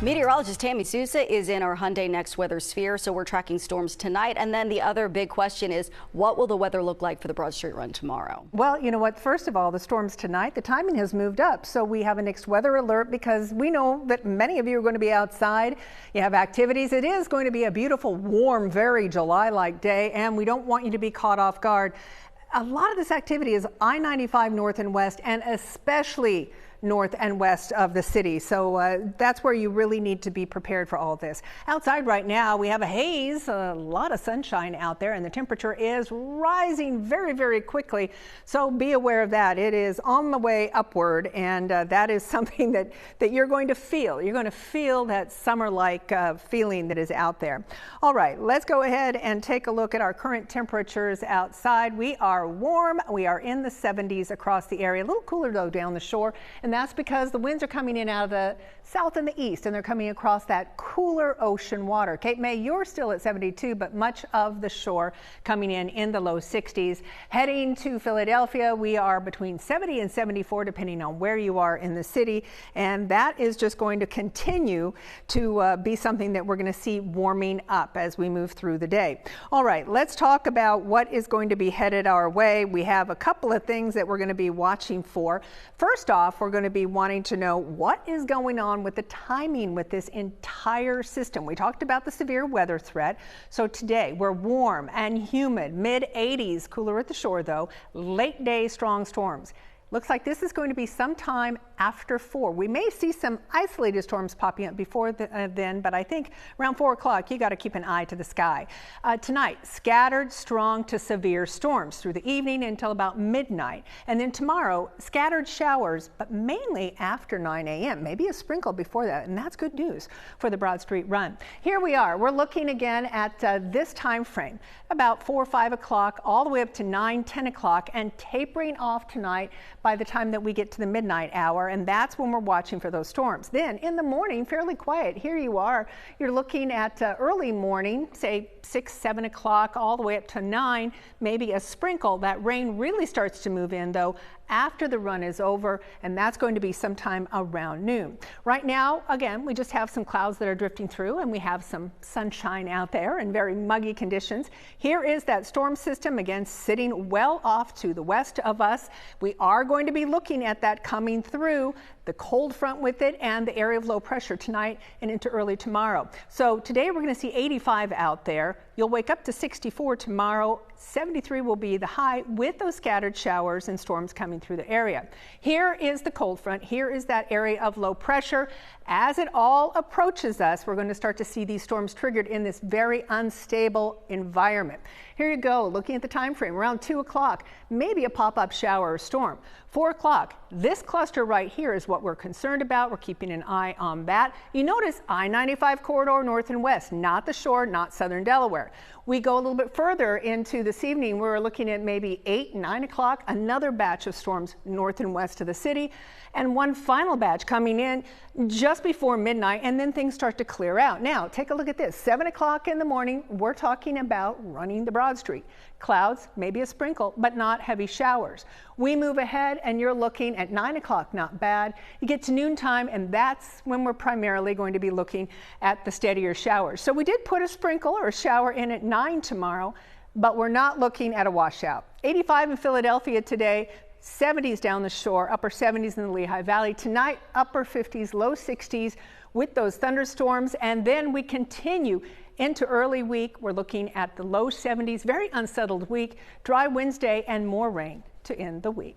Meteorologist Tammie Souza is in our Hyundai Next weather sphere, so we're tracking storms tonight. And then the other big question is, what will the weather look like for the Broad Street Run tomorrow? Well, you know what? First of all, the storms tonight, the timing has moved up. So we have a next weather alert because we know that many of you are going to be outside. You have activities. It is going to be a beautiful, warm, very July-like day, and we don't want you to be caught off guard. A lot of this activity is I-95 north and west, and especially north and west of the city. So that's where you really need to be prepared for all of this. Outside right now, we have a haze, a lot of sunshine out there, and the temperature is rising very, very quickly. So be aware of that. It is on the way upward, and that is something that you're going to feel. You're going to feel that summer-like feeling that is out there. All right, let's go ahead and take a look at our current temperatures outside. We are warm. We are in the 70s across the area. A little cooler, though, down the shore. And that's because the winds are coming in out of the south and the east, and they're coming across that cooler ocean water. Cape May, you're still at 72, but much of the shore coming in the low 60s. Heading to Philadelphia, we are between 70 and 74, depending on where you are in the city. And that is just going to continue to be something that we're going to see warming up as we move through the day. All right, let's talk about what is going to be headed our way. We have a couple of things that we're going to be watching for. First off, we're going to be wanting to know what is going on with the timing with this entire system. We talked about the severe weather threat. So today we're warm and humid, mid 80s, cooler at the shore though, late day strong storms. Looks like this is going to be sometime after 4. We may see some isolated storms popping up before then, but I think around 4 o'clock, you got to keep an eye to the sky. Tonight, scattered strong to severe storms through the evening until about midnight. And then tomorrow, scattered showers, but mainly after 9 a.m. Maybe a sprinkle before that, and that's good news for the Broad Street Run. Here we are. We're looking again at this time frame, about 4 or 5 o'clock, all the way up to 9, 10 o'clock, and tapering off tonight by the time that we get to the midnight hour, and that's when we're watching for those storms. Then in the morning, fairly quiet. Here you are. You're looking at early morning, say 6, 7 o'clock, all the way up to 9, maybe a sprinkle. That rain really starts to move in, though, after the run is over, and that's going to be sometime around noon. Right now, again, we just have some clouds that are drifting through, and we have some sunshine out there and very muggy conditions. Here is that storm system, again, sitting well off to the west of us. We are going to be looking at that coming through, the cold front with it, and the area of low pressure tonight and into early tomorrow. So today we're going to see 85 out there. You'll wake up to 64 tomorrow. 73 will be the high with those scattered showers and storms coming through the area. Here is the cold front. Here is that area of low pressure. As it all approaches us, we're going to start to see these storms triggered in this very unstable environment. Here you go, looking at the time frame, around 2 o'clock, maybe a pop-up shower or storm. 4 o'clock, this cluster right here is what we're concerned about. We're keeping an eye on that. You notice I-95 corridor north and west, not the shore, not southern Delaware. We go a little bit further into this evening. We're looking at maybe 8, 9 o'clock, another batch of storms north and west of the city, and one final batch coming in just before midnight, and then things start to clear out. Now, take a look at this. 7 o'clock in the morning, we're talking about running the Broad Street. Clouds, maybe a sprinkle, but not heavy showers. We move ahead, and you're looking at 9 o'clock, not bad. You get to noontime, and that's when we're primarily going to be looking at the steadier showers. So we did put a sprinkle or a shower in at 9 tomorrow, but we're not looking at a washout. 85 in Philadelphia today. 70s down the shore, upper 70s in the Lehigh Valley. Tonight, upper 50s, low 60s with those thunderstorms. And then we continue into early week. We're looking at the low 70s, very unsettled week, dry Wednesday, and more rain to end the week.